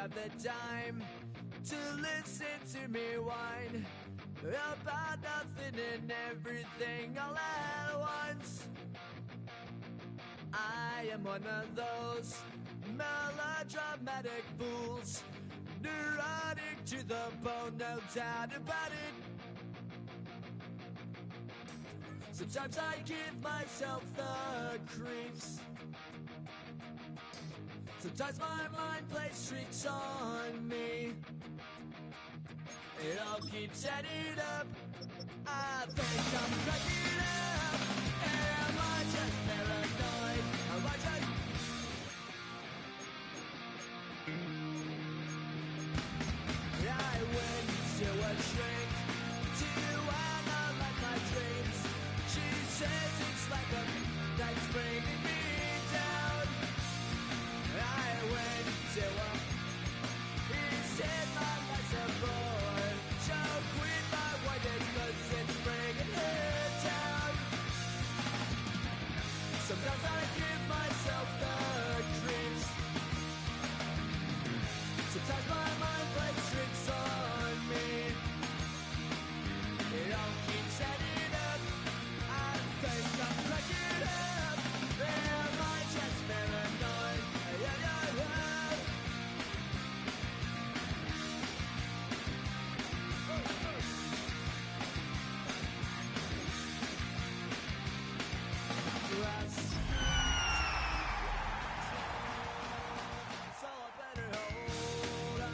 Have the time to listen to me whine about nothing and everything all at once. I am one of those melodramatic fools, neurotic to the bone, no doubt about it. Sometimes I give myself the creeps. Sometimes my mind plays tricks on me. It all keeps adding up. I think I'm cracking up. Am I just paranoid? Am I just... I went to a shrink to analyze my dreams. She says it's like a that's bringing me down. I went to a... He said my life's a bore. Choke with my white cause it's bringing her down. Sometimes I give myself the creeps. Sometimes my mind plays tricks on me. It all keeps adding up. I think I'm cracking up. Am I just paranoid? So I better hold on.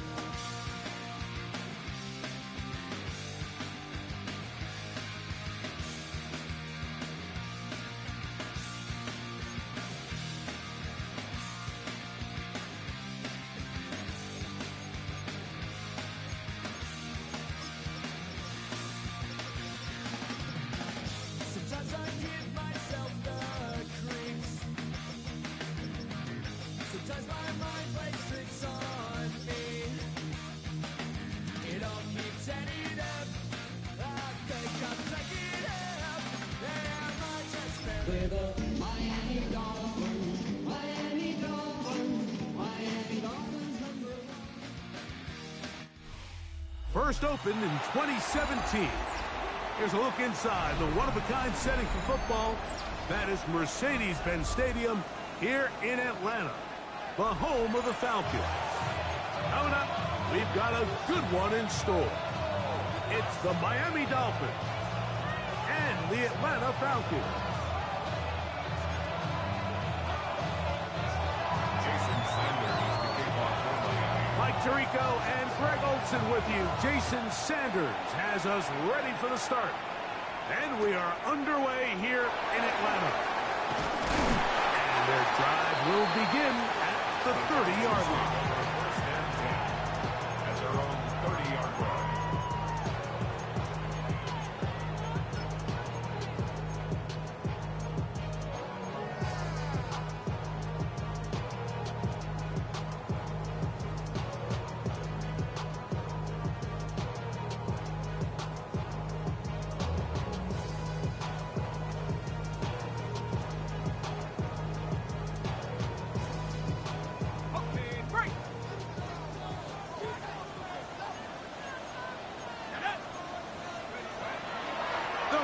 Sometimes I give myself the creeps. Sometimes my mind plays tricks on me. It all keeps adding up. I think I'm cracking up. Am I just With the Miami Dolphins, Miami Dolphins, Miami Dolphins number one. First opened in 2017. Here's a look inside the one-of-a-kind setting for football. That is Mercedes-Benz Stadium here in Atlanta, the home of the Falcons. Coming up, we've got a good one in store. It's the Miami Dolphins and the Atlanta Falcons. Jason Sanders, the kickoff Tirico and Greg Olson with you. Jason Sanders has us ready for the start. And we are underway here in Atlanta. And their drive will begin at the 30-yard line. First and 10 at their own 30-yard line.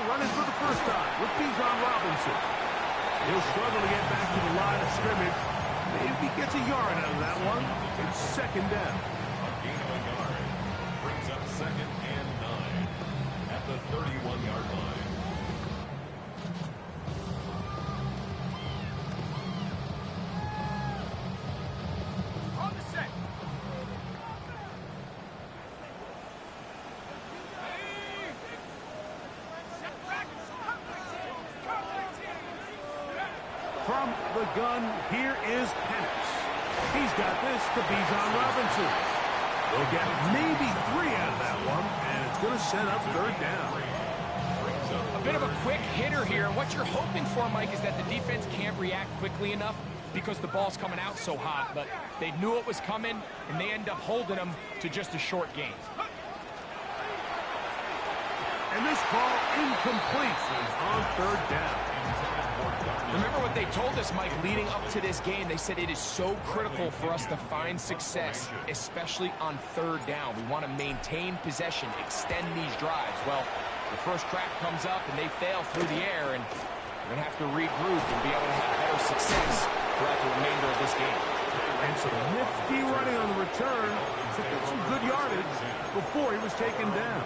Running for the first time with Bijan Robinson. He'll struggle to get back to the line of scrimmage. Maybe gets a yard out of that one. It's second down. A gain of a yard brings up 2nd and 9 at the 31-yard line. On the set. From the gun, here is Penix. He's got this to Bijan Robinson. They'll get maybe 3 out of that one, and it's going to set up third down. A bit of a quick hitter here. What you're hoping for, Mike, is that the defense can't react quickly enough because the ball's coming out so hot. But they knew it was coming, and they end up holding them to just a short gain. And this ball incomplete on third down. Remember what they told us, Mike, leading up to this game. They said it is so critical for us to find success, especially on third down. We want to maintain possession, extend these drives. Well, the first crack comes up, and they fail through the air, and we're going to have to regroup and be able to have better success throughout the remainder of this game. And some nifty running on the return. Took up some good yardage before he was taken down.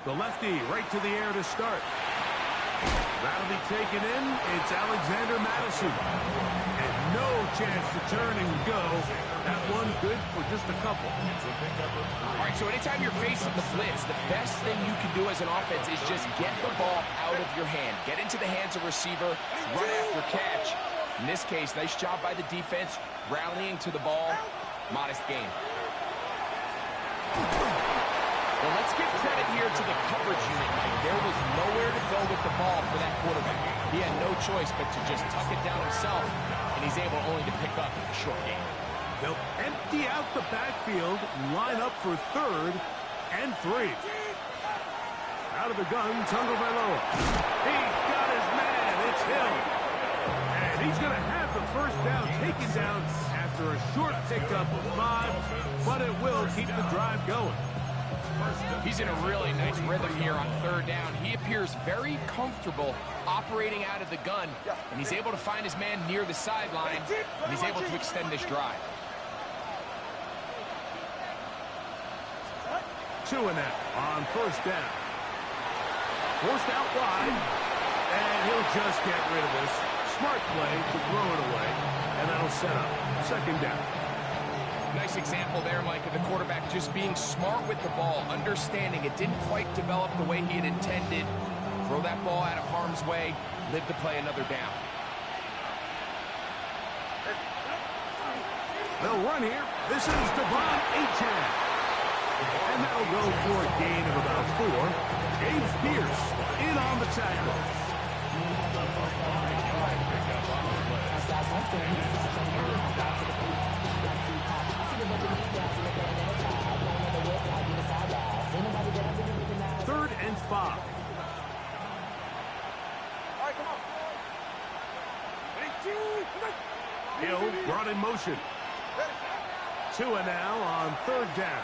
The lefty right to the air to start. That'll be taken in. It's Alexander Madison. And no chance to turn and go. That one good for just a couple. All right, so anytime you're facing the blitz, the best thing you can do as an offense is just get the ball out of your hand. Get into the hands of receiver, run after catch. In this case, nice job by the defense, rallying to the ball. Modest gain. Well, let's give credit here to the coverage unit, Mike. There was nowhere to go with the ball for that quarterback. He had no choice but to just tuck it down himself, and he's able only to pick up a short gain. They'll empty out the backfield, line up for 3rd and 3. Out of the gun, Tagovailoa. He's got his man. It's Hill. And he's going to have the first down taken down after a short pickup of 5, but it will keep the drive going. He's in a really nice rhythm here on third down. He appears very comfortable operating out of the gun, and he's able to find his man near the sideline, and he's able to extend this drive. 2 and out on first down. Forced out wide, and he'll just get rid of this. Smart play to throw it away, and that'll set up second down. Nice example there, Mike, of the quarterback just being smart with the ball, understanding it didn't quite develop the way he had intended. Throw that ball out of harm's way, live to play another down. They'll run here. This is Devon Achane. And that'll go for a gain of about 4. James Pierce in on the tackle. Third and 5. All right, come on. Hill brought in motion. 2 and now on third down.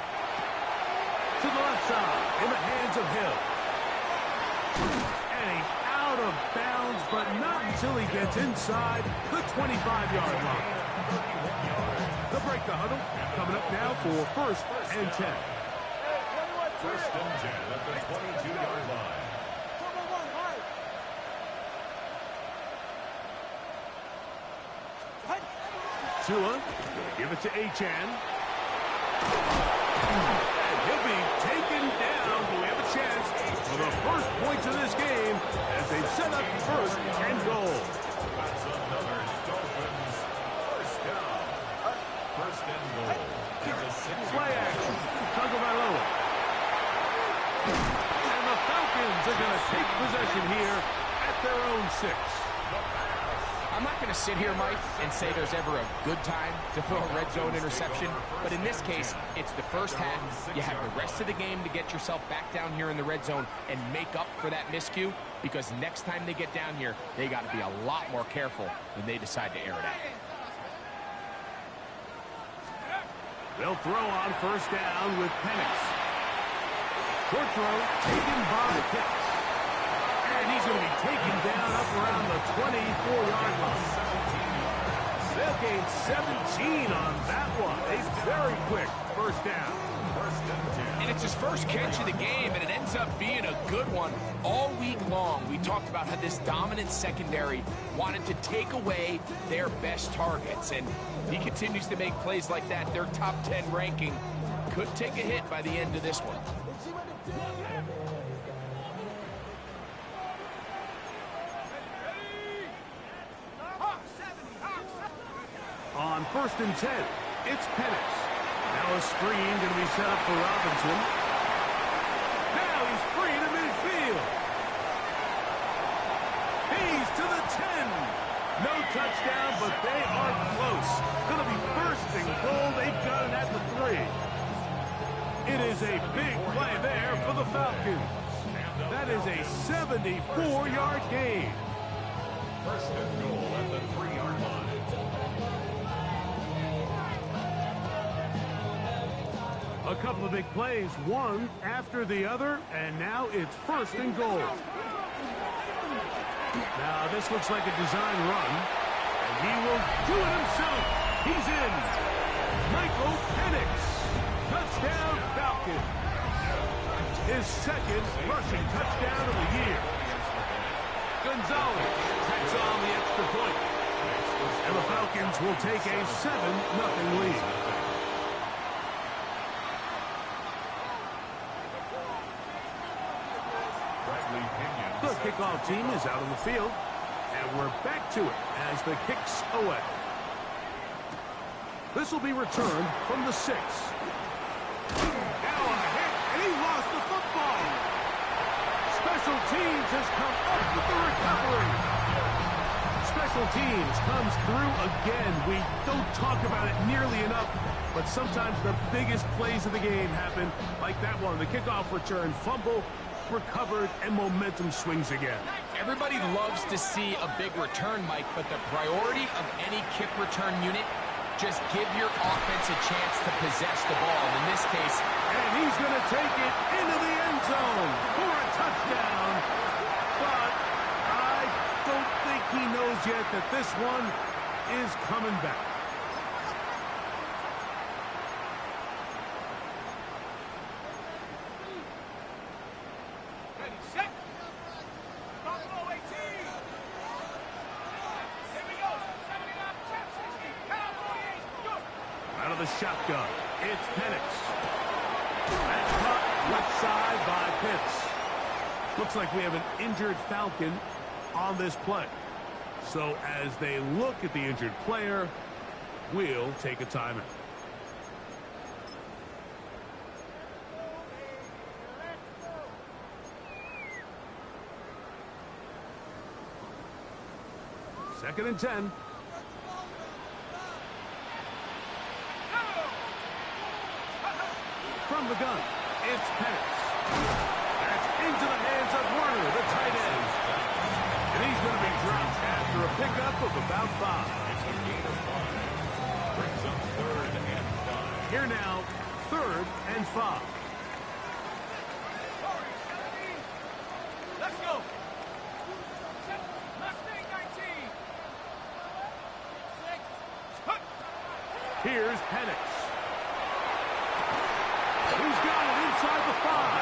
To the left side, in the hands of Hill. And he's out of bounds, but not until he gets inside the 25-yard line. They'll break the huddle. Coming up now for first and 10. First and 10 at the 22-yard line. Tua, gonna give it to Achane. And he'll be taken down. Do we have a chance for the first points of this game as they set up first and goal? That's another Dolphins first down. First and goal at the 6. Play action. Tagovailoa. And the Falcons are going to take possession here at their own 6. I'm not going to sit here, Mike, and say there's ever a good time to throw a red zone interception, but in this case, it's the first half. You have the rest of the game to get yourself back down here in the red zone and make up for that miscue, because next time they get down here, they got to be a lot more careful when they decide to air it out. They'll throw on first down with Penix. Short throw taken by Pitts. And he's going to be taken down up around the 24-yard line. They'll gain 17 on that one. A very quick first down. And it's his first catch of the game, and it ends up being a good one. All week long, we talked about how this dominant secondary wanted to take away their best targets, and he continues to make plays like that. Their top 10 ranking could take a hit by the end of this one. On first and 10, it's Penix. Now a screen going to be set up for Robinson. Now he's free to midfield. He's to the 10. No touchdown, but they are close. Going to be first and goal. They've got it at the 3. It is a big play there for the Falcons. That is a 74-yard gain. First and goal at the 3-yard line. A couple of big plays, one after the other, and now it's first and goal. Now this looks like a design run, and he will do it himself. He's in. Michael Penix, touchdown Falcons. His second rushing touchdown of the year. Gonzalez takes on the extra point, and the Falcons will take a 7-0 lead. The kickoff team is out on the field, and we're back to it as the kick's away. This will be returned from the 6. Now a hit, and he lost the football. Special teams has come up with the recovery. Special teams comes through again. We don't talk about it nearly enough, but sometimes the biggest plays of the game happen, like that one, the kickoff return, fumble, recovered, and momentum swings again. Everybody loves to see a big return, Mike, but the priority of any kick return unit, just give your offense a chance to possess the ball. In this case, and he's going to take it into the end zone for a touchdown. But I don't think he knows yet that this one is coming back. The shotgun. It's Penix. That's caught left side by Pitts. Looks like we have an injured Falcon on this play. So as they look at the injured player, we'll take a timeout. Second and 10. From the gun, it's Penix. That's into the hands of Werner, the tight end. And he's going to be dropped after a pickup of about 5. It's a gain of 5. Brings up 3rd and 5. Here now, 3rd and 5. Let's go. Mustang 19. Here's Penix. He's got it inside the 5.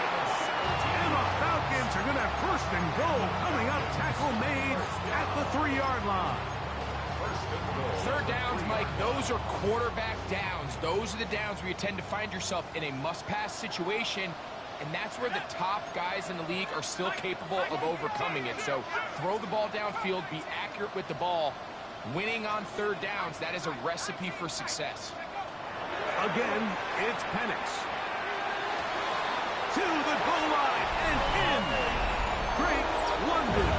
And the Falcons are going to have first and goal coming up. Tackle made at the 3-yard line. Third downs, Mike, those are quarterback downs. Those are the downs where you tend to find yourself in a must-pass situation, and that's where the top guys in the league are still capable of overcoming it. So throw the ball downfield, be accurate with the ball. Winning on third downs, that is a recipe for success. Again, it's Penix. To the goal line and in. Drake London.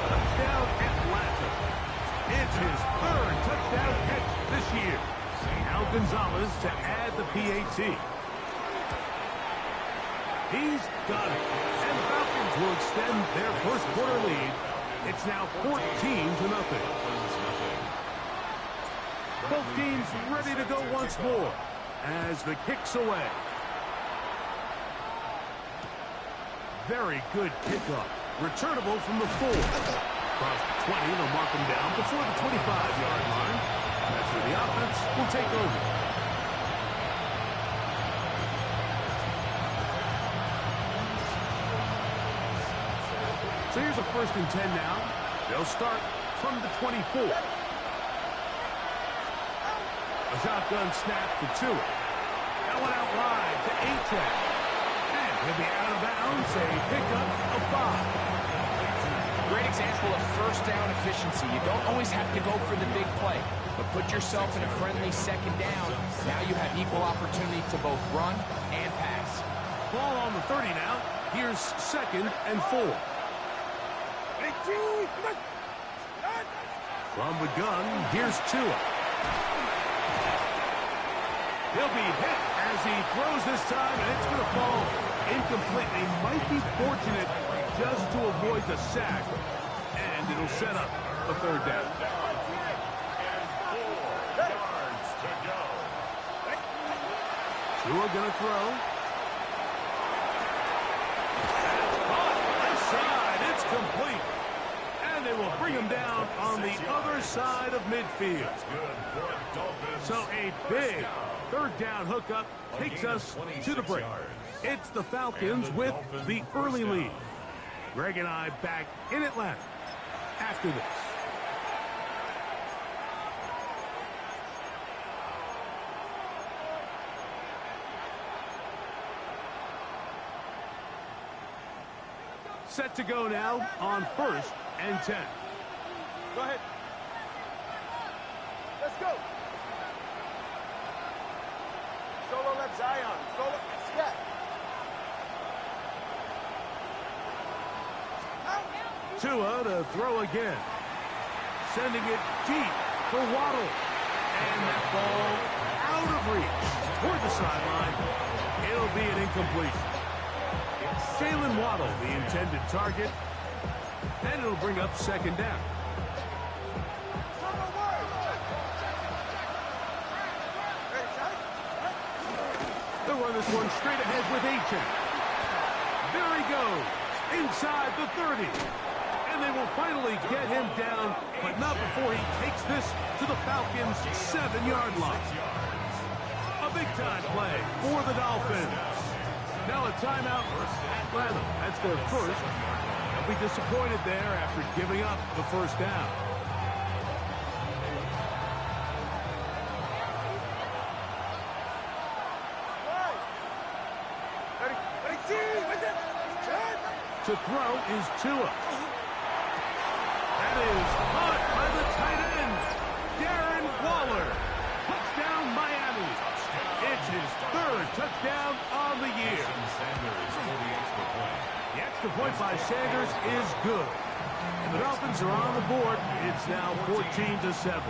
Touchdown Atlanta. It's his third touchdown catch this year. Now Gonzalez to add the PAT. He's got it. And Falcons will extend their first quarter lead. It's now 14-0. Both teams ready to go once more as the kick's away. Very good kickoff. Returnable from the 4. Across the 20, they'll mark him down before the 25-yard line. That's where the offense will take over. So here's a 1st and 10 now. They'll start from the 24. A shotgun snap to Tua. That one out wide to A-Track. And he'll be out of bounds, a pickup of 5. Great example of first down efficiency. You don't always have to go for the big play, but put yourself in a friendly second down. Now you have equal opportunity to both run and pass. Ball on the 30 now. Here's 2nd and 4. From the gun, here's Tua. He'll be hit as he throws this time, and it's going to fall incomplete. They might be fortunate just to avoid the sack, and it'll set up a 3rd down. Tua going to throw. Left side, it's complete. And they will bring him down on the other side of midfield. So a big 3rd down hookup takes us to the break. It's the Falcons with the early lead. Greg and I back in Atlanta after this. Set to go now on 1st and 10. Go ahead. Let's go. Solo left Zion. Solo. Step. Tua to throw again. Sending it deep for Waddle. And that ball out of reach toward the sideline. It'll be an incompletion. Jalen Waddle, the intended target. And it'll bring up 2nd down. They'll run this one straight ahead with A-Chain. There he goes, inside the 30. And they will finally get him down, but not before he takes this to the Falcons' 7-yard line. A big-time play for the Dolphins. Now a timeout for Atlanta. That's their first. They'll be disappointed there after giving up the 1st down. To throw is Tua. That is caught by the tight end, Darren Waller. Touchdown, Miami. It's his 3rd touchdown on the year. The extra point by Sanders is good. And the Dolphins are on the board. It's now 14-7.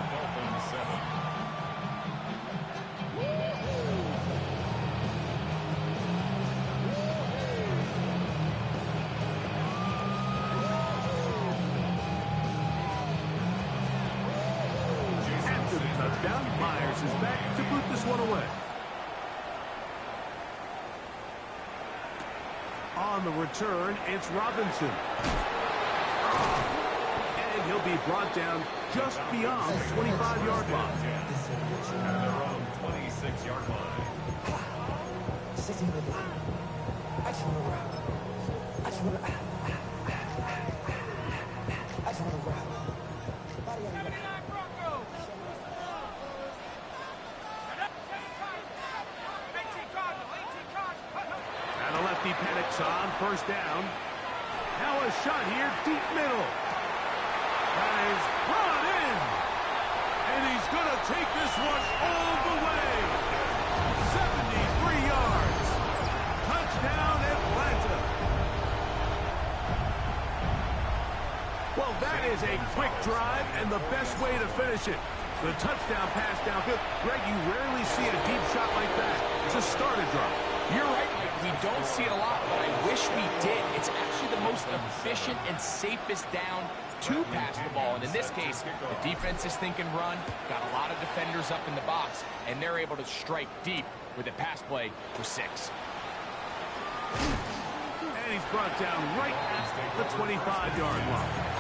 Myers is back to boot this one away. On the return, it's Robinson. And he'll be brought down just beyond the 25-yard line. At their own 26-yard line. And the lefty Penix on first down. Now a shot here, deep middle. That is brought in. And he's going to take this one all the way. 73 yards. Touchdown, Atlanta. Well, that is a quick drive and the best way to finish it. The touchdown pass downfield. Greg, you rarely see a deep shot like that. It's a starter drop. You're right, Mike. We don't see it a lot, but I wish we did. It's actually the most efficient and safest down to pass the ball. And in this case, the defense is thinking run, got a lot of defenders up in the box, and they're able to strike deep with a pass play for 6. And he's brought down right at the 25-yard line.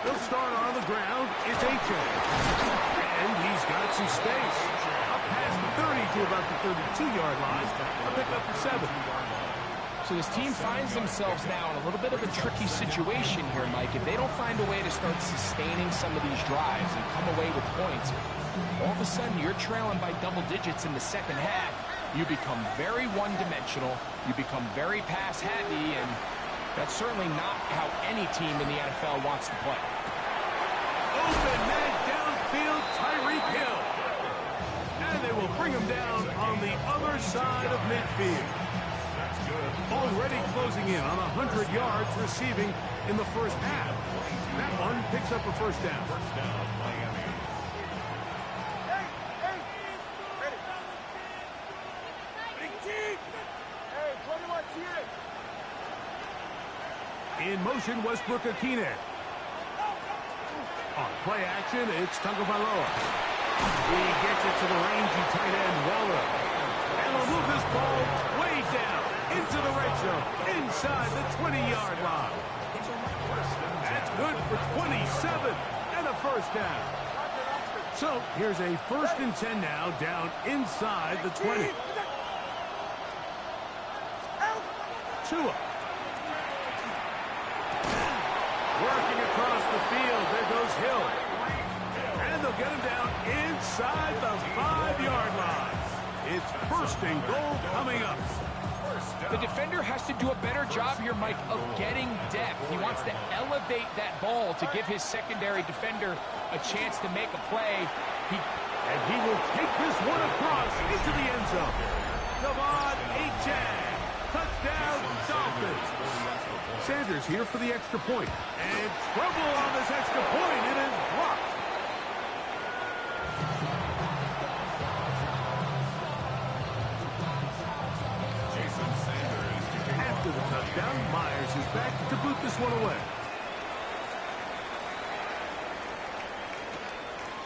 They'll start on the ground. It's H.A. And he's got some space. Up past the 30 to about the 32-yard line. A pick up to 7. So this team finds themselves now in a little bit of a tricky situation here, Mike. If they don't find a way to start sustaining some of these drives and come away with points, all of a sudden you're trailing by double digits in the second half. You become very one-dimensional. You become very pass-heavy, and that's certainly not how any team in the NFL wants to play. Open man downfield, Tyreek Hill. And they will bring him down on the other side of midfield. Already closing in on 100 yards receiving in the first half. That one picks up a first down. Miami. Hey, 21 cheer. In motion, Westbrook-Ikhine. On play action, it's Tagovailoa. He gets it to the rangy tight end, Waller. And will move this ball way down into the red zone, inside the 20-yard line. That's good for 27 and a first down. So here's a 1st and 10 now, down inside the 20. Tua. Working across the field. There goes Hill. And they'll get him down inside the 5-yard line. It's 1st and goal coming up. The defender has to do a better job here, Mike, of getting depth. He wants to elevate that ball to give his secondary defender a chance to make a play. And he will take this one across into the end zone. Devon Achane. Touchdown, Dolphins. Sanders here for the extra point. And trouble on this extra point. It is blocked. After the touchdown, Myers is back to boot this one away.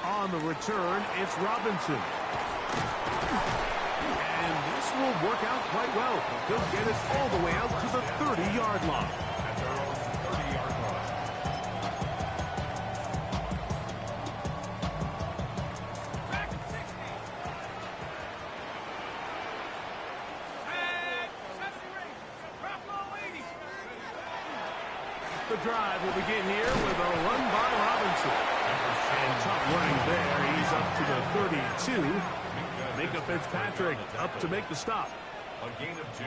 On the return, it's Robinson. And this will work out quite well. He'll get us all the way out to the 30-yard line. At their own 30-yard line. The drive will begin here with a run by Robinson. And tough running there. He's up to the 32. Minkah Fitzpatrick up to make the stop. A gain of 2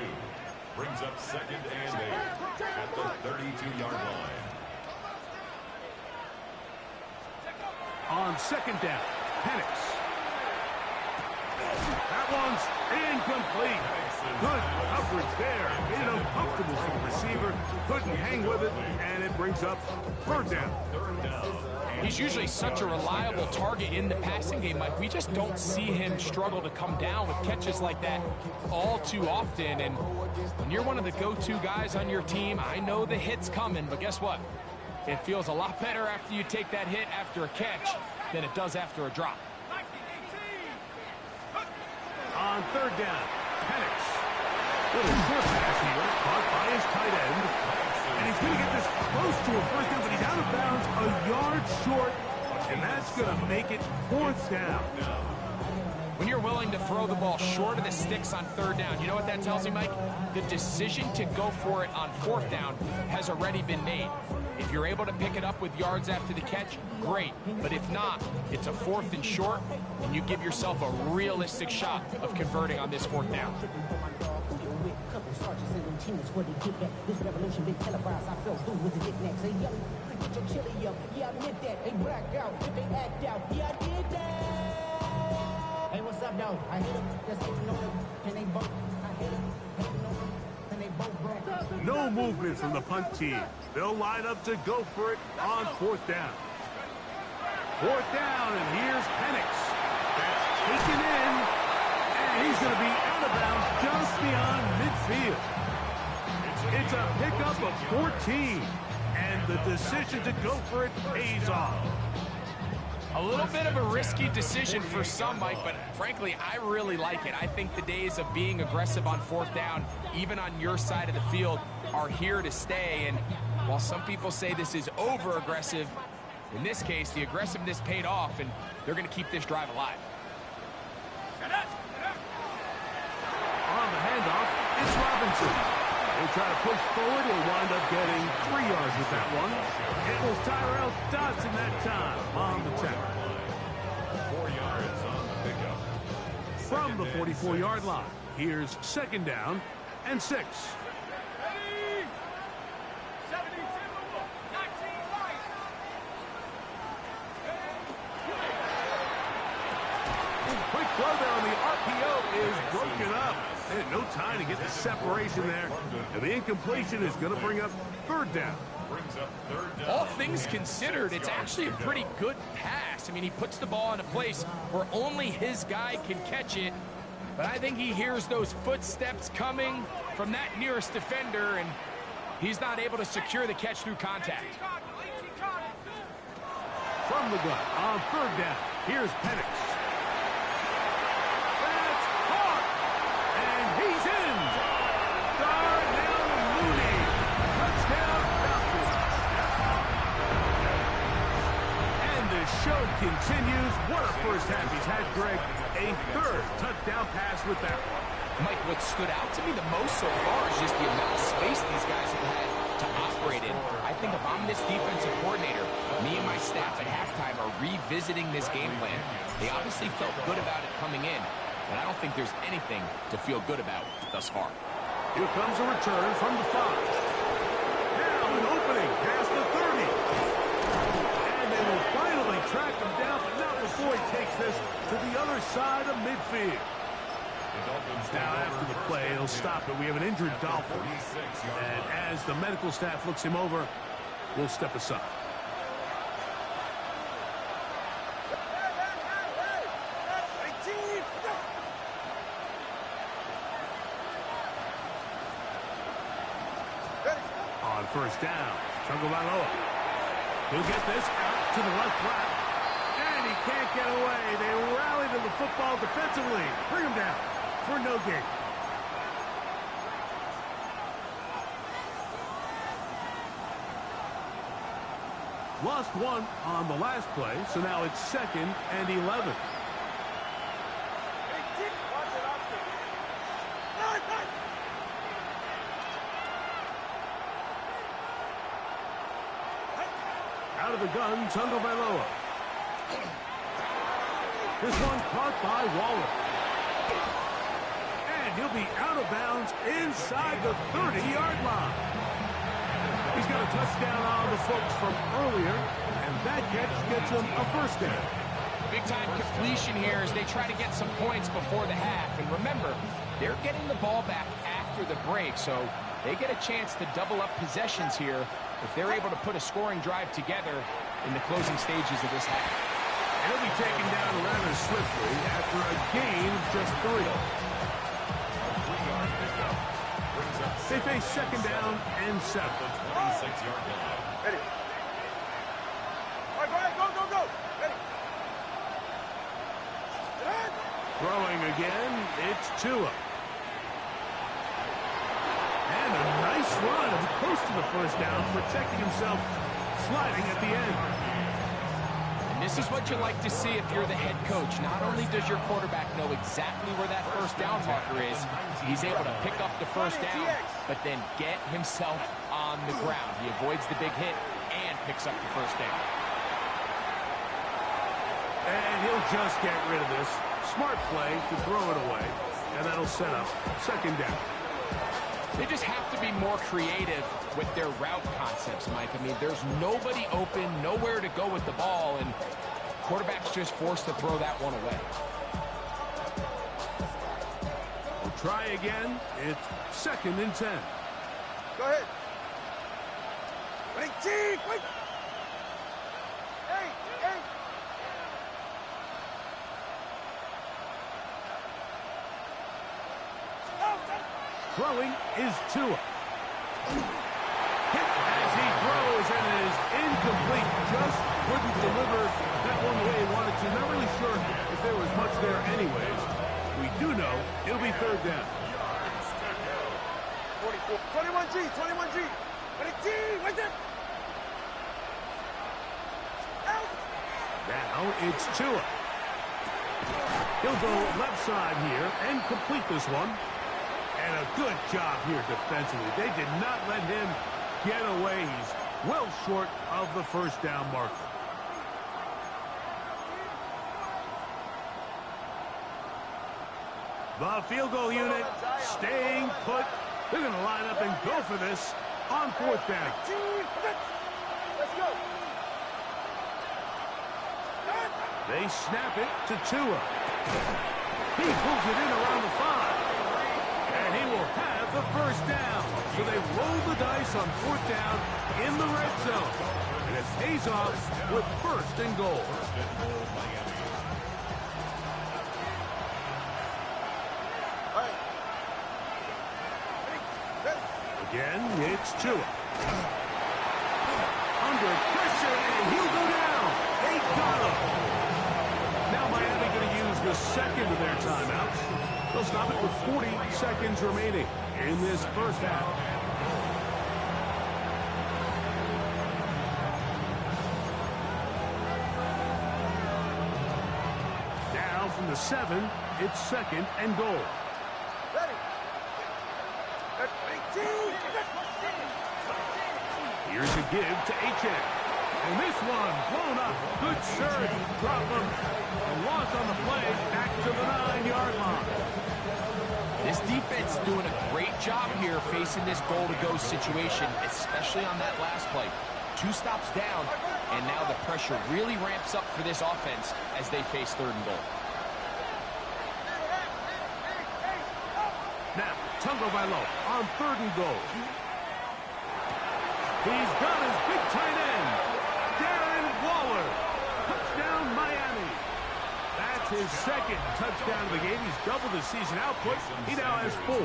brings up 2nd and 8 at the 32-yard line. On 2nd down, Penix. That one's incomplete. Good coverage there. Made it uncomfortable for the receiver. Couldn't hang with it, and it brings up 3rd down. 3rd down. He's usually such a reliable target in the passing game, Mike. We just don't see him struggle to come down with catches like that all too often. And when you're one of the go-to guys on your team, I know the hit's coming, but guess what? It feels a lot better after you take that hit after a catch than it does after a drop. On 3rd down, Penix. Little short pass here, caught by his tight end. And he's going to get this close to a first down, but he's out of bounds a yard short. And that's going to make it fourth down. When you're willing to throw the ball short of the sticks on third down, you know what that tells me, Mike? The decision to go for it on fourth down has already been made. If you're able to pick it up with yards after the catch, great. But if not, it's a fourth and short, and you give yourself a realistic shot of converting on this fourth down. This revolution been televised. I fell through with the knickknacks. Hey, yo, get your chili up. Yeah, I admit that. They black out. If they act out. Yeah, I did that. Hey, what's up, though? I hit them. Just hating on them. And they both. I hit them. Hating on them. And they both broke. No movement from the punt team. They'll line up to go for it on fourth down. Fourth down, and here's Penix. That's taken in, and he's going to be out of bounds just beyond midfield. It's a pickup of 14, and the decision to go for it pays off. A little bit of a risky decision for some, Mike, but frankly, I really like it. I think the days of being aggressive on fourth down, even on your side of the field, are here to stay. And while some people say this is over-aggressive, in this case, the aggressiveness paid off, and they're going to keep this drive alive. On the handoff, it's Robinson. He'll try to push forward. He'll wind up getting 3 yards with that one. It was Tyrell Dodson that time on the tackle. 4 yards on the pickup. From the 44-yard line, here's second down and 6. Quick throw there on the RPO is broken up. And no time to get the separation there. And the incompletion is going to bring up third down. Brings up third down. All things considered, it's actually a pretty good pass. I mean, he puts the ball in a place where only his guy can catch it. But I think he hears those footsteps coming from that nearest defender, and he's not able to secure the catch through contact. From the gun on third down, here's Penix. That's caught, and he's in. Darnell Mooney, touchdown Falcons. And the show continues. What a first half he's had, Greg. A third touchdown pass with that one. Mike, what stood out to me the most so far is just the amount of space these guys have had to operate in. I think if I'm this defensive coordinator, me and my staff at halftime are revisiting this game plan. They obviously felt good about it coming in, but I don't think there's anything to feel good about thus far. Here comes a return from the 5. Now an opening past the 30. And they will finally track him down, but not before he takes this to the other side of midfield. Now after the play, he'll stop it. We have an injured Dolphin. And as the medical staff looks him over, we'll step aside. On first down, Tagovailoa. He'll get this out to the left flat. And he can't get away. They rally to the football defensively. Bring him down for no gain. Lost one on the last play, so now it's 2nd and 11. Out of the gun, Tagovailoa. This one caught by Waller. And he'll be out of bounds inside the 30-yard line. He's got a touchdown on the books from earlier, and that catch gets him a first down. Big-time completion here as they try to get some points before the half. And remember, they're getting the ball back after the break, so they get a chance to double up possessions here if they're able to put a scoring drive together in the closing stages of this half. He'll be taken down rather swiftly after a gain of just 3. They face 2nd down and 7. 26-yard line. Ready. All right, go. Ready. Throwing again, it's Tua. And a nice slide close to the first down, protecting himself, sliding at the end. And this is what you like to see if you're the head coach. Not only does your quarterback know exactly where that first down marker is, he's able to pick up the first down, but then get himself on the ground. He avoids the big hit and picks up the first down. And he'll just get rid of this. Smart play to throw it away, and that'll set up second down. They just have to be more creative with their route concepts, Mike. I mean, there's nobody open, nowhere to go with the ball, and quarterback's just forced to throw that one away. We'll try again. It's second and 10. Go ahead. Wait, T! Wait! Hey! Hey! Throwing is Tua. Hit as he throws, and it is incomplete. Just couldn't deliver that one the way he wanted to. Not really sure if there was much there anyways. We do know it'll be third down. 44. 21G! 21G! Wait, T! Wait there! Out! Now it's Tua. He'll go left side here and complete this one. And a good job here defensively. They did not let him get away. He's well short of the first down marker. The field goal unit staying put. They're going to line up and go for this on fourth down. Let's go! They snap it to Tua. He pulls it in around the 5. And he will have the first down. So they roll the dice on fourth down in the red zone. And it pays off with first and goal. Again, it's Tua. Under pressure, and he'll go down. They got him. Now Miami going to use the second of their timeouts. They'll stop it with 40 seconds remaining in this first half. Now from the 7, it's second and goal. Ready! Here's a give to H.N. And this one blown up. Good surge. Drop him. A loss on the play. Back to the 9-yard line. This defense is doing a great job here facing this goal-to-go situation, especially on that last play. 2 stops down, and now the pressure really ramps up for this offense as they face third and goal. Now, Tagovailoa on third and goal. He's got his big tight end, Darren Waller. Touchdown, Miami. That's his second touchdown of the game. He's doubled his season output. He now has 4. The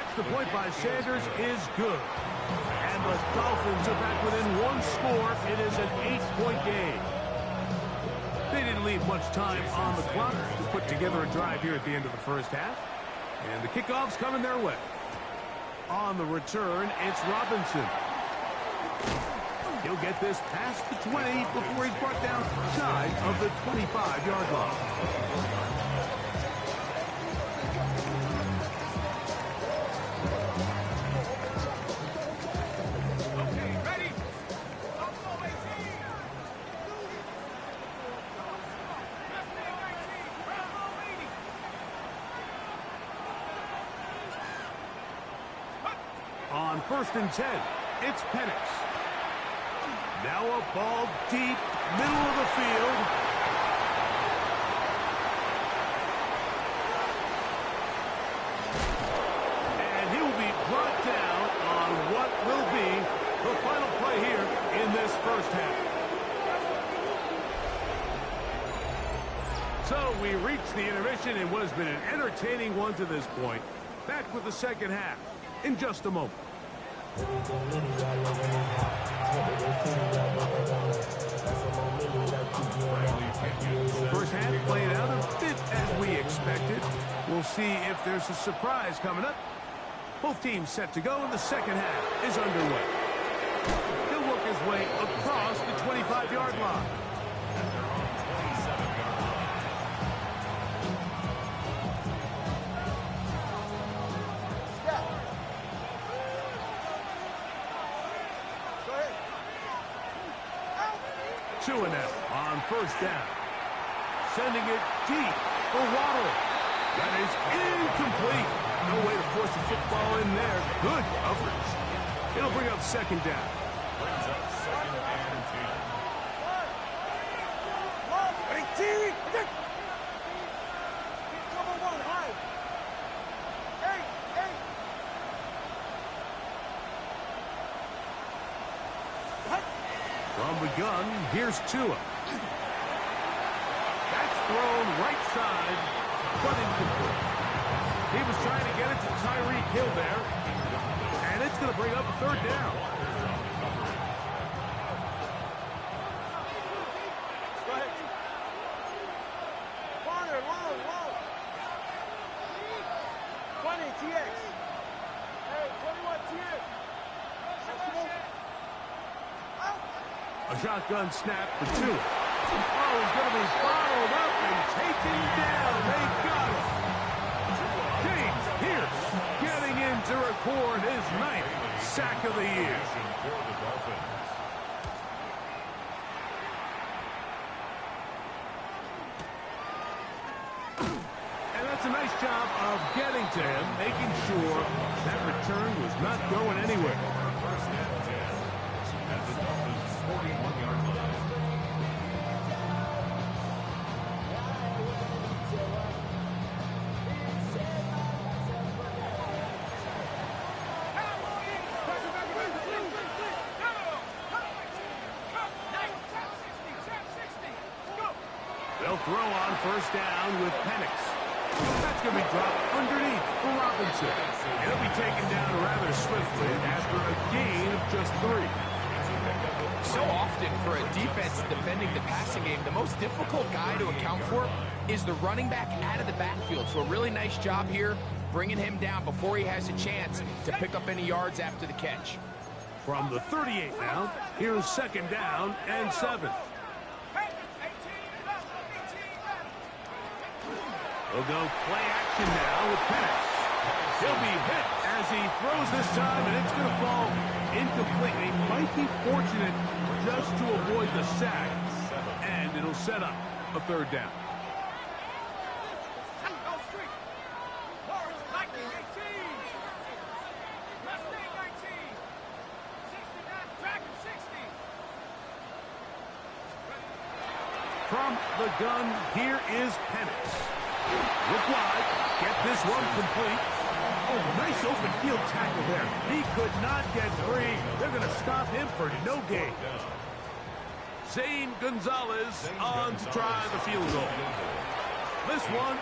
extra point by Sanders is good. And the Dolphins are back within 1 score. It is an 8-point game. They didn't leave much time on the clock to put together a drive here at the end of the first half. And the kickoff's coming their way. On the return, it's Robinson. He'll get this past the 20 before he's brought down shy of the 25-yard line. Okay, ready? On first and 10, it's Penix. Now a ball deep, middle of the field. And he will be brought down on what will be the final play here in this first half. So we reach the intermission in what has been an entertaining one to this point. Back with the second half in just a moment. First half playing out a bit as we expected. We'll see if there's a surprise coming up Both teams set to go, and the second half is underway. He'll work his way across the 25-yard line. At their own 27-yard line. Step. Go ahead. Two and out on first down. Sending it deep for Waddle. That is incomplete. No way to force the football in there. Good coverage. It'll bring up second down. Brings up second and 10. From the gun, here's Tua. That's thrown right side, but incomplete. He was trying to get it to Tyreek Hill there, and it's going to bring up a third down. Go ahead. Corner, long. 20, TX. Hey, 21, TX. A shotgun snap for Tua. Oh, he's going to be followed up and taken down. They got him. James Pierce getting in to record his 9th sack of the year. For the Dolphins. And that's a nice job of getting to him, making sure that return was not going anywhere. First and 10. At the Dolphins' 41-yard line. They'll throw on first down with Penix. That's going to be dropped underneath for Robinson. He'll be taken down rather swiftly after a gain of just 3. So often for a defense defending the passing game, the most difficult guy to account for is the running back out of the backfield. So a really nice job here, bringing him down before he has a chance to pick up any yards after the catch. From the 38 now, here's second down and 7. We'll go play action now with Penix. He'll be hit as he throws this time, and it's going to fall incomplete. He might be fortunate just to avoid the sack, and it'll set up a third down. From the gun, here is Penix. Look wide, get this one complete. Oh, nice open field tackle there. He could not get free. They're going to stop him for no gain. Zane Gonzalez on to try the field goal. This one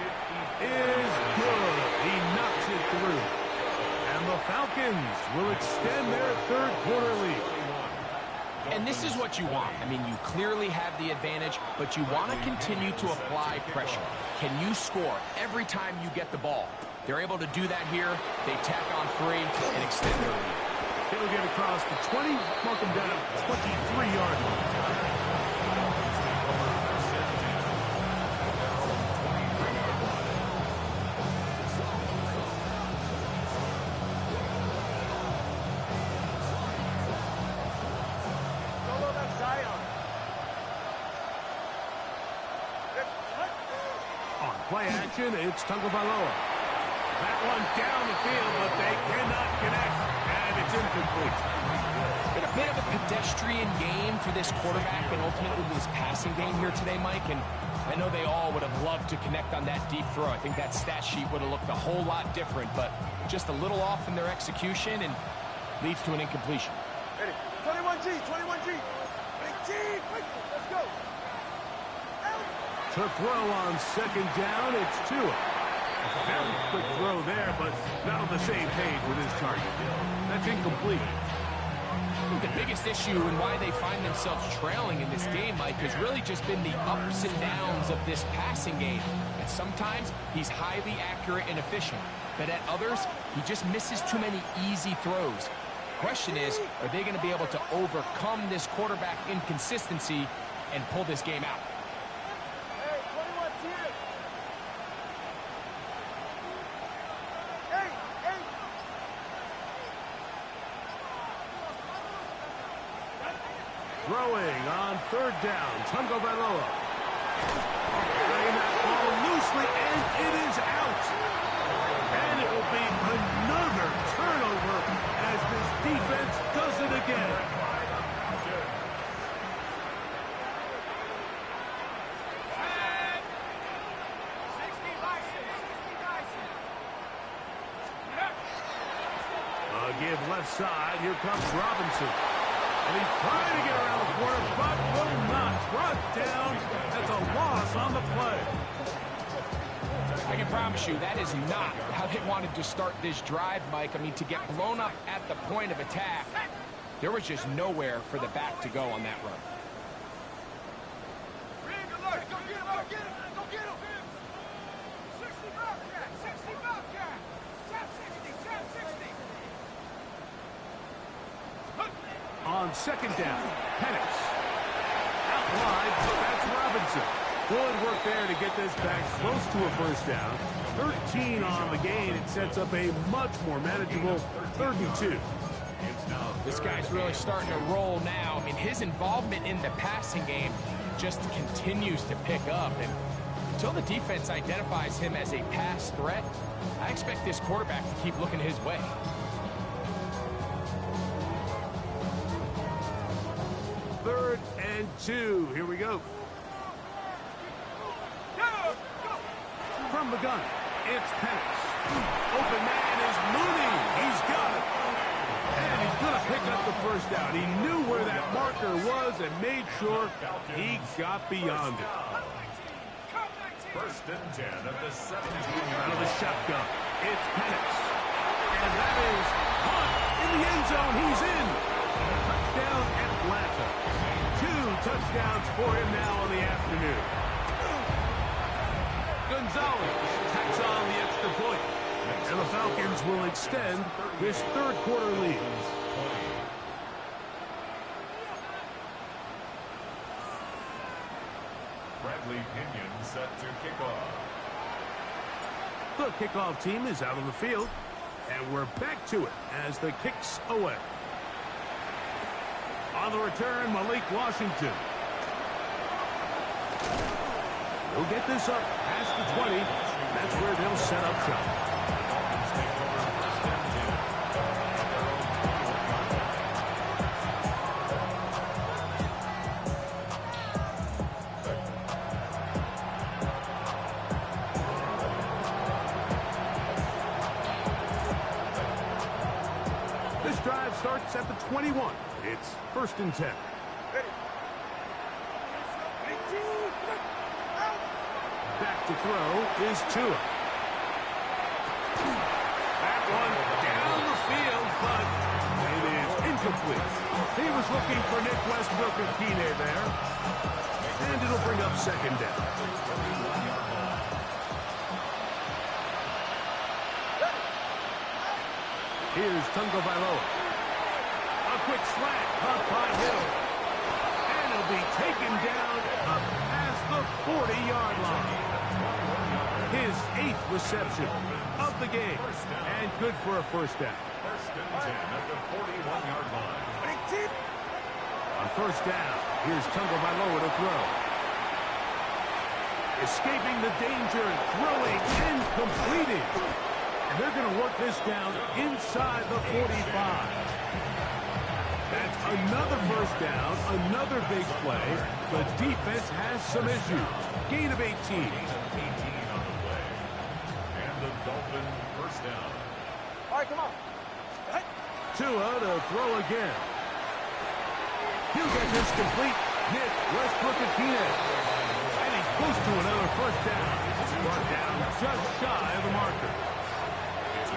is good. He knocks it through. And the Falcons will extend their third quarter lead. And this is what you want. I mean, you clearly have the advantage, but you want to continue to apply pressure. Can you score every time you get the ball? They're able to do that here. They tack on 3 and extend their lead. He'll get across the 20, mark him down at 23-yard line. Play action, it's Tagovailoa. That one down the field, but they cannot connect, and it's incomplete. It's been a bit of a pedestrian game for this quarterback and ultimately this passing game here today, Mike, and I know they all would have loved to connect on that deep throw. I think that stat sheet would have looked a whole lot different, but just a little off in their execution and leads to an incompletion. Ready. 21G, 21G. Big G, quick, let's go. To throw on second down, it's Tua. A very quick throw there, but not on the same page with his target. That's incomplete. The biggest issue and why they find themselves trailing in this game, Mike, has really just been the ups and downs of this passing game. And sometimes he's highly accurate and efficient, but at others, he just misses too many easy throws. Question is, are they going to be able to overcome this quarterback inconsistency and pull this game out? Hey, 21's here. Hey, hey. Throwing on third down, Tungo Bailoa. Playing that ball loosely, and it is out. And it will be another turnover as this defense does it again. Give left side. Here comes Robinson. And he's trying to get around the corner, but will not. Brought down. That's a loss on the play. I can promise you that is not how they wanted to start this drive, Mike. I mean, to get blown up at the point of attack, there was just nowhere for the back to go on that run. Go get him, go get him, go get him. 60 Bobcat, 60 Bobcat. Tap 60, tap 60. On second down, Penix. Out wide, that's Robinson. Good work there to get this back close to a first down. 13 on the gain. It sets up a much more manageable 3rd and 2. This guy's really starting to roll now. I mean, his involvement in the passing game just continues to pick up. And until the defense identifies him as a pass threat, I expect this quarterback to keep looking his way. Third and 2. Here we go. From the gun, it's Penix. Open man is Mooney. He's got it. And he's going to pick up the first down. He knew where that marker was and made sure he got beyond it. 1st and 10 at the 17-yard Out of the line. shotgun, it's Penix. And that is caught in the end zone. He's in. Touchdown, Atlanta. 2 touchdowns for him now on the afternoon. Gonzalez tacks on the extra point. And the Falcons will extend this 3rd quarter lead. Bradley Pinion set to kick off. The kickoff team is out on the field. And we're back to it as the kick's away. On the return, Malik Washington. He'll get this up past the 20. That's where they'll set up shop. This drive starts at the 21. It's 1st and 10. Back to throw is Tua. That one down the field, but it is incomplete. He was looking for Nick Westbrook-Akine there. And it'll bring up 2nd down. Here's Tungo Bailoa. A quick slant, caught by Hill. And he'll be taken down up past the 40-yard line. His 8th reception of the game. And good for a first down. 1st and 10 at the 41-yard line. On first down, here's Tungo Bailoa to throw. Escaping the danger, throwing and completing. And they're going to work this down inside the 45. That's another first down, another big play. The defense has some issues. Gain of 18. On the play. And the Dolphin first down. All right, come on. Tua to throw again. He'll get this complete. Nick Westbrook-Akine. And he's close to another first down. Brought down just shy of the marker.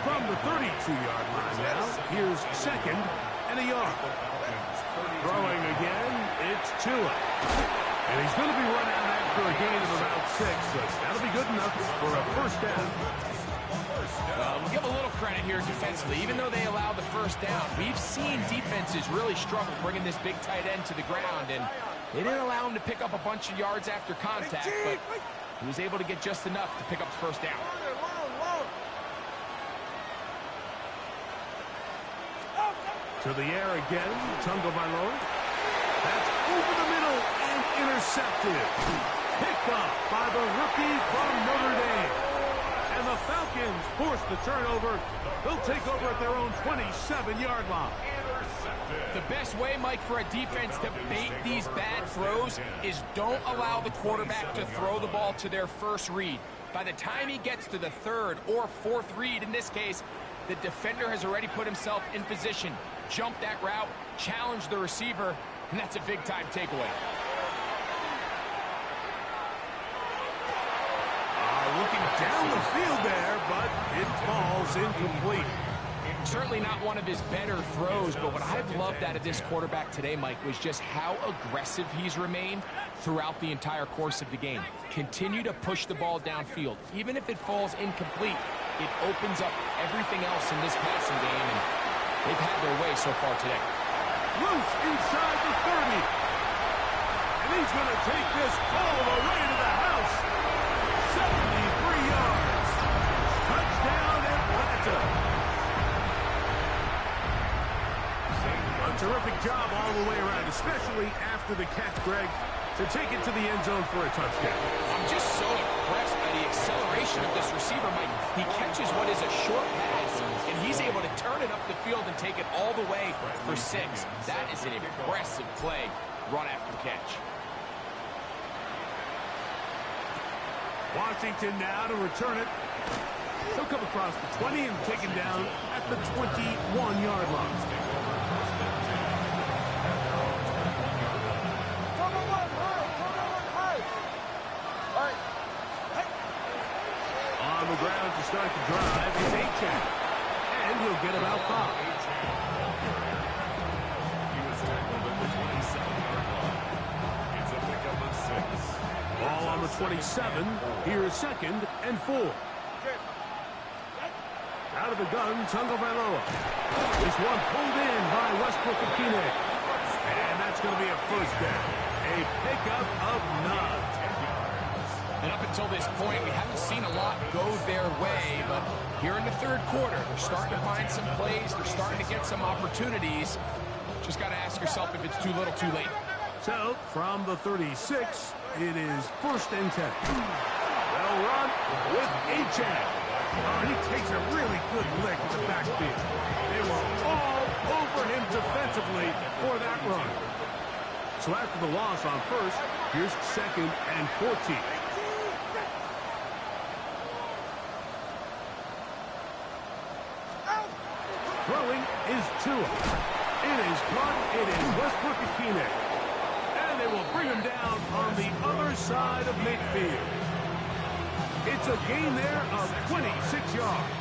From the 32-yard line now, here's 2nd and gain a yard. Throwing again, it's Tua. And he's going to be run out after a gain of about 6, so that'll be good enough for a first down. We'll give a little credit here defensively. Even though they allowed the first down, we've seen defenses really struggle bringing this big tight end to the ground, and they didn't allow him to pick up a bunch of yards after contact, but he was able to get just enough to pick up the first down. To the air again, Tagovailoa. That's over the middle and intercepted. Picked up by the rookie from Notre Dame. And the Falcons force the turnover. They'll take over at their own 27-yard line. The best way, Mike, for a defense to bait these bad throws is don't allow the quarterback to throw the ball to their first read. By the time he gets to the third or fourth read, in this case, the defender has already put himself in position, jumped that route, challenged the receiver, and that's a big-time takeaway. Looking down the field there, but it falls incomplete. Certainly not one of his better throws, but what I've loved out of this quarterback today, Mike, was just how aggressive he's remained throughout the entire course of the game. Continue to push the ball downfield. Even if it falls incomplete, it opens up everything else in this passing game, and they've had their way so far today. Loose inside the 30. And he's going to take this all the way to the house. 73 yards. Touchdown Atlanta. A terrific job all the way around, especially after the catch, Greg, to take it to the end zone for a touchdown. I'm just so impressed by the acceleration of this receiver, Mike. He catches what is a short pass, and he's able to turn it up the field and take it all the way for 6. That is an impressive play, run after the catch. Washington now to return it. He'll come across the 20 and take him down at the 21-yard line. On the ground to start the drive is Achane. And he'll get about 5. He was tackled at the 27-yard line. It's a pickup of 6. Ball on the 27. Here's 2nd and 4. Out of the gun, Tagovailoa. This one pulled in by Westbrook-Ikhine. And that's going to be a first down. A pickup of 9. And up until this point, we haven't seen a lot go their way, but here in the third quarter, they're starting to find some plays. They're starting to get some opportunities. Just got to ask yourself if it's too little, too late. So, from the 36, it is 1st and 10. They'll run with Achane. He takes a really good lick in the backfield. They were all over him defensively for that run. So after the loss on 1st, here's 2nd and 14. Throwing is Tua. It is caught. It is Westbrook-Ikhine. And they will bring him down on the other side of midfield. It's a gain there of 26 yards.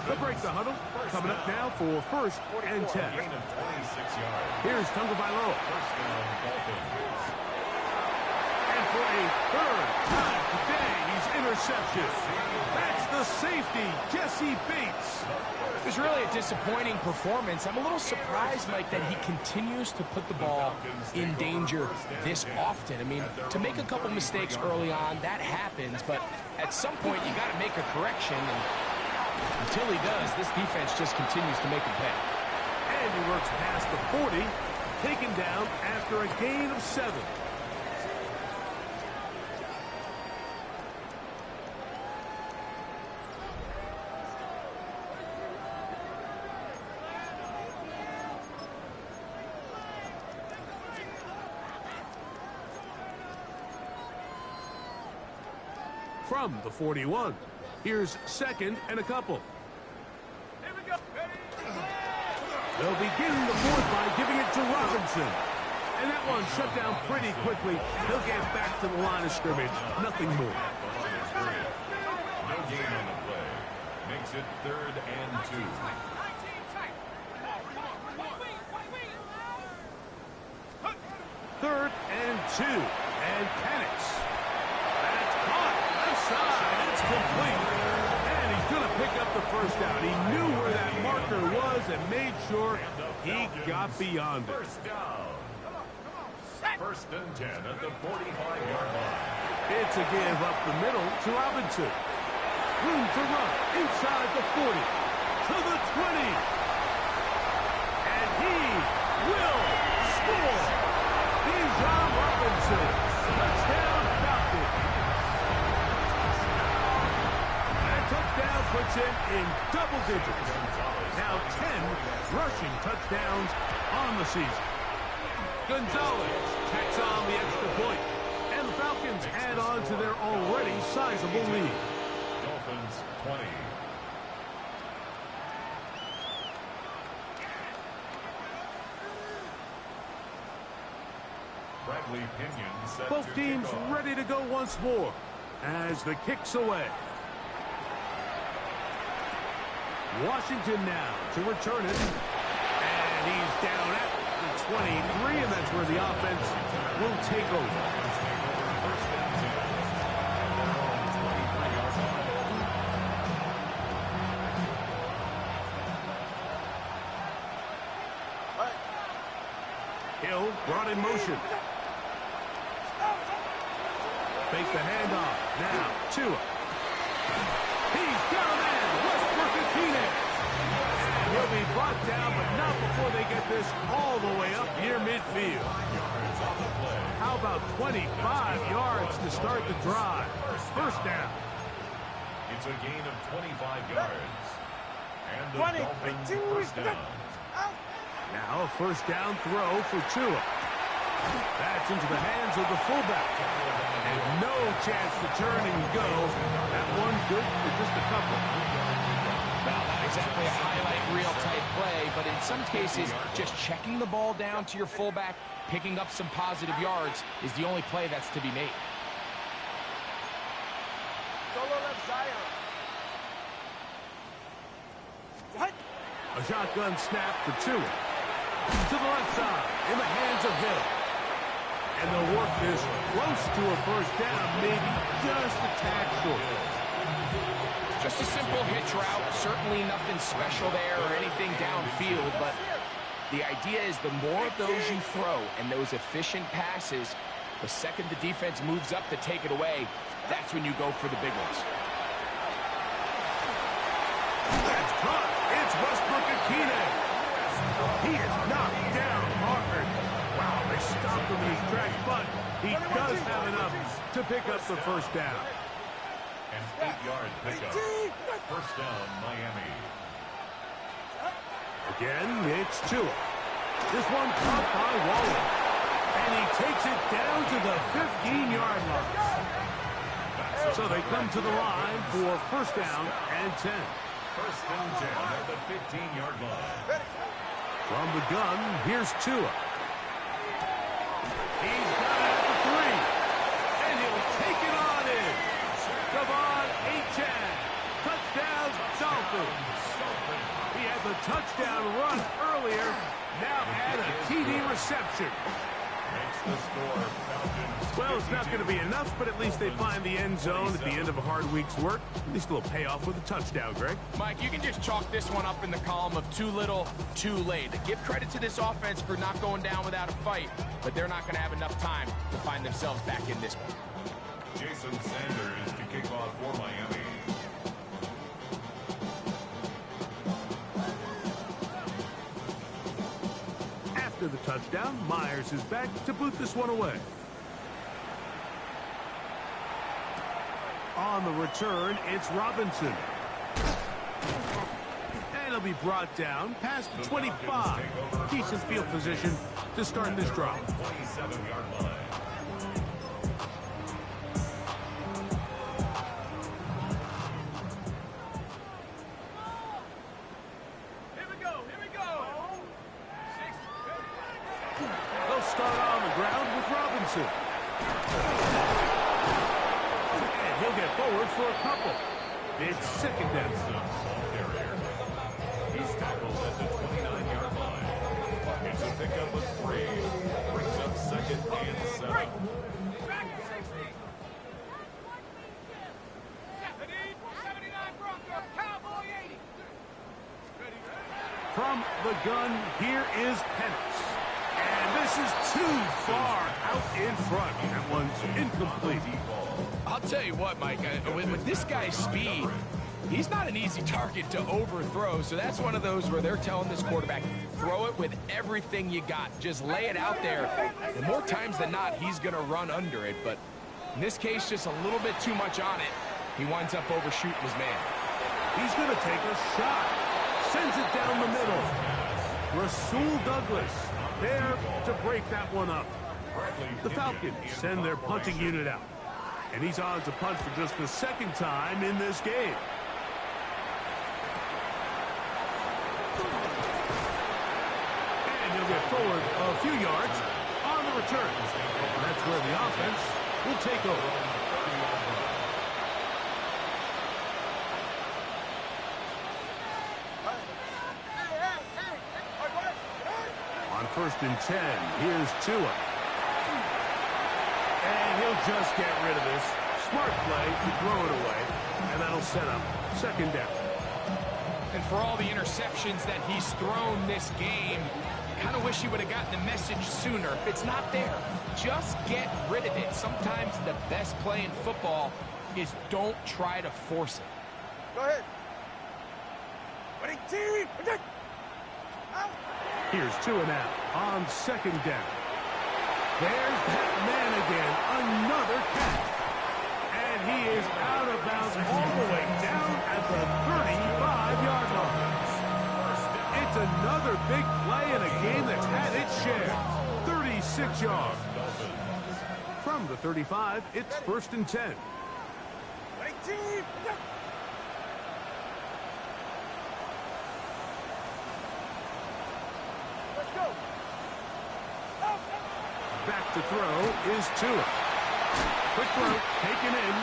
They'll break the huddle. Coming up now for 1st and 10. Here's Tagovailoa. And for a 3rd time today, he's intercepted. That's the safety, Jesse Bates. It was really a disappointing performance. I'm a little surprised, Mike, that he continues to put the ball in danger this often. I mean, to make a couple mistakes early on, that happens, but at some point you got to make a correction, and until he does, this defense just continues to make him pay. And he works past the 40, taken down after a gain of 7. From the 41, here's 2nd and a couple. They'll begin the 4th by giving it to Robinson. And that one shut down pretty quickly. He'll get back to the line of scrimmage. Nothing more. No gain on the play. Makes it 3rd and 2. 3rd and 2. And Penix. That's caught. Left side. It's complete. And he's going to pick up the first down. He knew where that marker was and made sure he got beyond it. First down. First and 10 at the 45-yard line. It's a give up the middle to Robinson. Room to run inside the 40 to the 20. And he will score. Bijan Robinson. Touchdown Falcons. That touchdown puts him in double digits. Now 10 rushing touchdowns on the season. Gonzalez tacks on the extra point. And the Falcons add on to their already sizable lead. Dolphins 20. Bradley Pinion set Both to teams kick off. ready to go once more as the kick's away. Washington now to return it. And he's down at the 23, and that's where the offense will take over. First and 10. From 23-yard line. Hill brought in motion. Fake the handoff. Now, Tua. He's got a man. Westbrook-Ikine. And he'll be brought down, but not before they get this all the way up near midfield. Yards on the play. How about 25 yards to start the drive? First down. It's a gain of 25 yards. And the Dolphins first down. Now a first down throw for Tua. That's into the hands of the fullback. And no chance to turn and go. That one good for just a couple. Well, not exactly a highlight reel type play, but in some cases, just checking the ball down to your fullback, picking up some positive yards is the only play that's to be made. Solo left side. A shotgun snap for Tua. To the left side, in the hands of Hill. And they'll work this close to a first down, maybe just a tad short. Just a simple hitch route, certainly nothing special there or anything downfield, but the idea is the more of those you throw and those efficient passes, the second the defense moves up to take it away, that's when you go for the big ones. That's caught. It's Westbrook-Ikine. He is knocked down hard. Wow, they stopped him in his tracks, but he does have enough to pick up the first down. An 8-yard pickup. First down, Miami. Again, it's Tua. This one caught by Waller. And he takes it down to the 15-yard line. So they come to the line for first down and 10. First and 10 at the 15-yard line. From the gun, here's Tua. He's got it at the 3. And he'll take it on in. Devon Achane. Touchdown, Dolphins. He had the touchdown run earlier. Now add a TD reception. Makes the score Falcons. Well, it's not going to be enough, but at least they find the end zone at the end of a hard week's work. At least it'll pay off with a touchdown, Greg. Mike, you can just chalk this one up in the column of too little, too late. Give credit to this offense for not going down without a fight, but they're not going to have enough time to find themselves back in this one. Jason Sanders to kick off for Miami. After the touchdown, Myers is back to boot this one away. On the return, it's Robinson. And he'll be brought down past the 25. Decent field position to start this drive. 27-yard line. Here we go. They'll start on the ground with Robinson. And he'll get forward for a couple. It's second down. Ball carrier. He's tackled at the 29-yard line. It's a pickup of 3. Brings up second Break. Back to 60. 79 Bronco. Cowboy 80. From the gun, here is Penix. And this is too far out in front. That one's incomplete. I'll tell you what, Mike, with this guy's speed, he's not an easy target to overthrow. So that's one of those where they're telling this quarterback, throw it with everything you got. Just lay it out there. And more times than not, he's going to run under it. But in this case, just a little bit too much on it. He winds up overshooting his man. He's going to take a shot. Sends it down the middle. Rasul Douglas there to break that one up. The Falcons send their punting unit out. And he's on to punt for just the second time in this game. And he'll get forward a few yards on the return. And that's where the offense will take over. On 1st and 10, here's Tua. And he'll just get rid of this. Smart play to throw it away. And that'll set up 2nd down. And for all the interceptions that he's thrown this game, kind of wish he would have gotten the message sooner. If it's not there, just get rid of it. Sometimes the best play in football is don't try to force it. Go ahead. Winning team. Out. Here's Tua now on 2nd down. There's that man again, another catch. And he is out of bounds all the way down at the 35-yard line. It's another big play in a game that's had its share. 36 yards. From the 35, it's 1st and 10. Winning team. Let's go. Back to throw is Tua. Quick throw, taken in,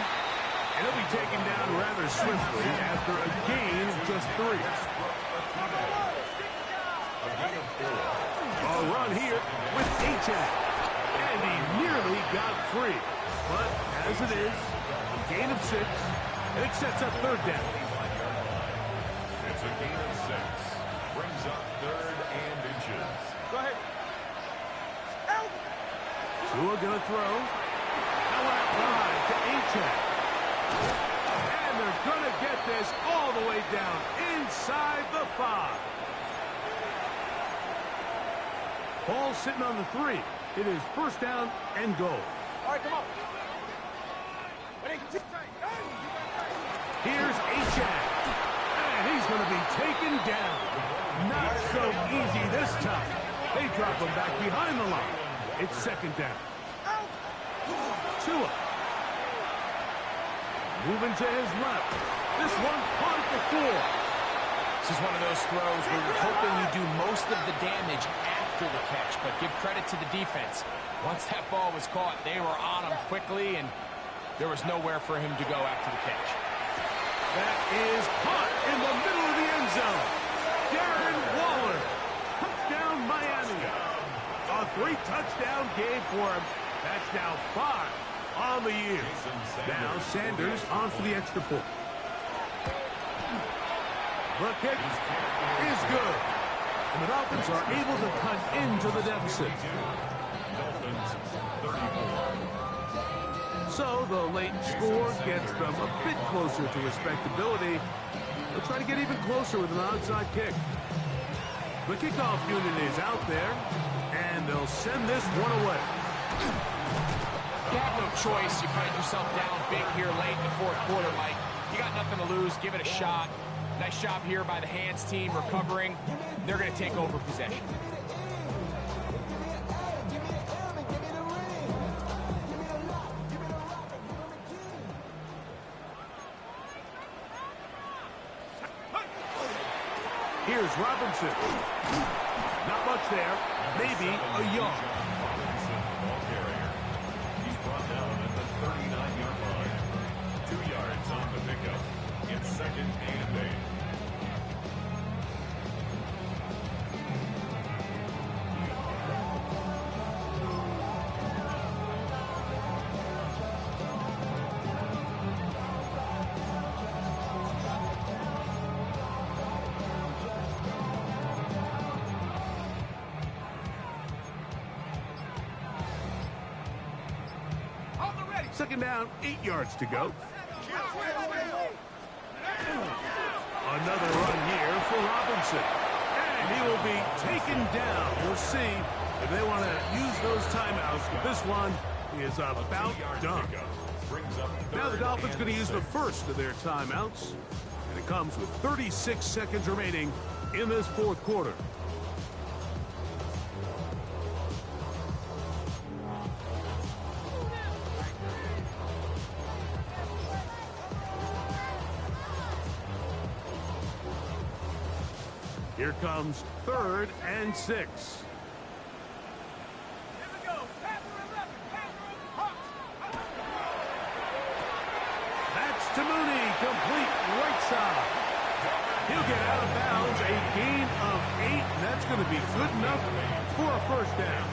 and he'll be taken down rather swiftly after a gain of just 3. A run here with Achane, and he nearly got free. But as it is, a gain of 6, and it sets up 3rd down. It's a gain of 6. Brings up 3rd and inches. Go ahead. Tua gonna throw. Now out wide to Achane. And they're gonna get this all the way down inside the 5. Ball sitting on the 3. It is 1st down and goal. All right, come on. Winning team. Here's Achane. And he's gonna be taken down. Not so easy this time. They drop him back behind the line. It's 2nd down. Tua. Moving to his left. This one caught at the 4. This is one of those throws where you're hoping you do most of the damage after the catch, but give credit to the defense. Once that ball was caught, they were on him quickly, and there was nowhere for him to go after the catch. That is caught in the middle of the end zone. Darren Waller. Touchdown, Miami. A 3-touchdown game for him. That's now 5 on the year. Now Sanders on for the extra point. The kick is good. And the Dolphins are able to cut into the deficit. Dolphins 34. So the late score gets them a bit closer to respectability. They'll try to get even closer with an onside kick. The kickoff unit is out there, and they'll send this one away. You have no choice. You find yourself down big here late in the 4th quarter, Mike. You got nothing to lose. Give it a shot. Nice job here by the hands team recovering. They're going to take over possession. Here's Robinson. Not much there. Maybe a yard. Robinson, ball carrier. He's brought down at the 39-yard line. 2 yards on the pickup. It's 2nd and 8. Second down, 8 yards to go. Another run here for Robinson. And he will be taken down. We'll see if they want to use those timeouts. But this one is about done. Now the Dolphins going to use the first of their timeouts. And it comes with 36 seconds remaining in this fourth quarter. Here comes 3rd and 6. Here we go. That's to Mooney, complete right side. He'll get out of bounds, a gain of 8, and that's going to be good enough for a first down.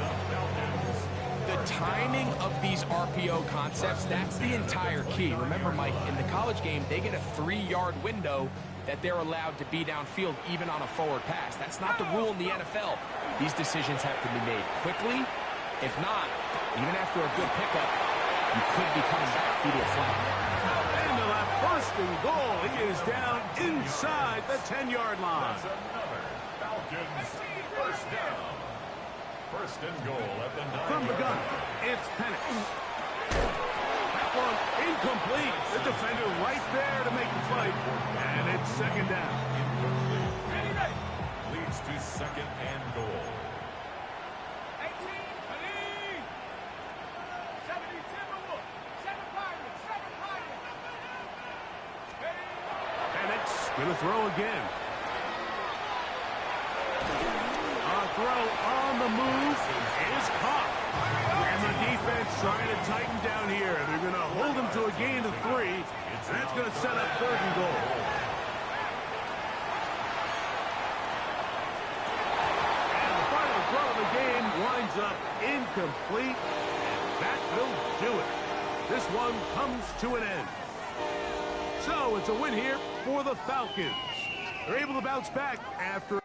The timing of these RPO concepts, that's the entire key. Remember, Mike, in the college game, they get a 3-yard window that they're allowed to be downfield even on a forward pass. That's not the rule in the NFL. These decisions have to be made quickly. If not, even after a good pickup, you could be coming back due to a flag. And they'll have first and goal. He is down inside the 10-yard line. That's another Falcons first down. First and goal at the 9-yard line. From the gun, it's Penix. That one incomplete. The defender right there to make the play. And it's second down. Leads to second and goal. 18, Penny! 70, Timberwolves! 7 Pirates! 7 Pirates! Penix going to throw again. A throw on the move is caught. And the defense trying to tighten down here. They're going to hold him to a gain of 3. And that's going to set up 3rd and goal. And the final throw of the game winds up incomplete. And that will do it. This one comes to an end. So it's a win here for the Falcons. They're able to bounce back after